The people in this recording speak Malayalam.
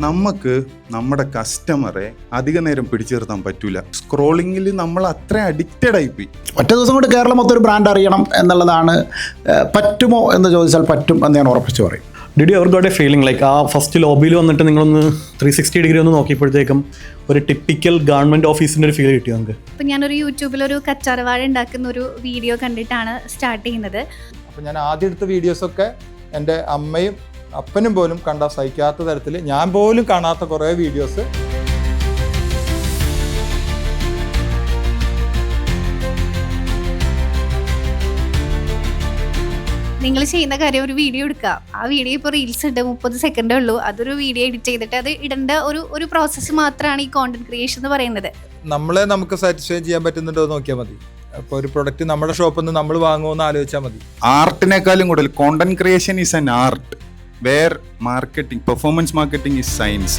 നമുക്ക് നമ്മുടെ കസ്റ്റമറെ അധിക നേരം പിടിച്ചു നിർത്താൻ പറ്റൂല. സ്ക്രോളിങ്ങിൽ നമ്മൾ അത്ര അഡിക്റ്റഡ് ആയിപ്പോയി. ഒറ്റ ദിവസം കൊണ്ട് കേരളം മൊത്തം ഒരു ബ്രാൻഡ് അറിയണം എന്നുള്ളതാണ്. പറ്റുമോ എന്ന് ചോദിച്ചാൽ പറ്റും എന്ന് ഞാൻ ഉറപ്പിച്ച് പറയും. Did you ever got A feeling like ആ ഫസ്റ്റ് ലോബിയിൽ വന്നിട്ട് നിങ്ങളൊന്ന് 360 ഡിഗ്രി ഒന്ന് നോക്കിയപ്പോഴത്തേക്കും ഒരു ടിപ്പിക്കൽ ഗവൺമെൻറ് ഓഫീസിൻ്റെ ഒരു ഫീൽ കിട്ടി നമുക്ക്? അപ്പോൾ ഞാനൊരു യൂട്യൂബിലൊരു കച്ചാർവാഴ ഉണ്ടാക്കുന്ന ഒരു വീഡിയോ കണ്ടിട്ടാണ് സ്റ്റാർട്ട് ചെയ്യുന്നത്. അപ്പോൾ ഞാൻ ആദ്യം എടുത്ത വീഡിയോസൊക്കെ എൻ്റെ അമ്മയും അപ്പനും പോലും കണ്ട സഹിക്കാത്ത തരത്തിൽ ഞാൻ പോലും കാണാത്ത കുറേ വീഡിയോസ്. നിങ്ങൾ ചെയ്യുന്ന കാര്യം ഒരു വീഡിയോ എടുക്കുക. ആ വീഡിയോ ഇപ്പോൾ റീൽസ് ഉണ്ട്, 30 സെക്കൻഡേ ഉള്ളൂ. അതൊരു വീഡിയോ എഡിറ്റ് ചെയ്തിട്ട് അത് ഇടേണ്ട ഒരു പ്രോസസ്സ് മാത്രമാണ് ഈ കോണ്ടന്റ് ക്രിയേഷൻ എന്ന് പറയുന്നത്. നമ്മളെ നമുക്ക് സാറ്റിസ്ഫൈ ചെയ്യാൻ പറ്റുന്നുണ്ടോ എന്ന് നോക്കിയാൽ മതി. അപ്പോൾ ഒരു പ്രൊഡക്റ്റ് നമ്മുടെ ഷോപ്പിൽ നിന്ന് നമ്മൾ വാങ്ങുമെന്ന് ആലോചിച്ചാൽ മതി. ആർട്ടിനേക്കാളും കൂടുതൽ content creation is an art where marketing, performance marketing is science.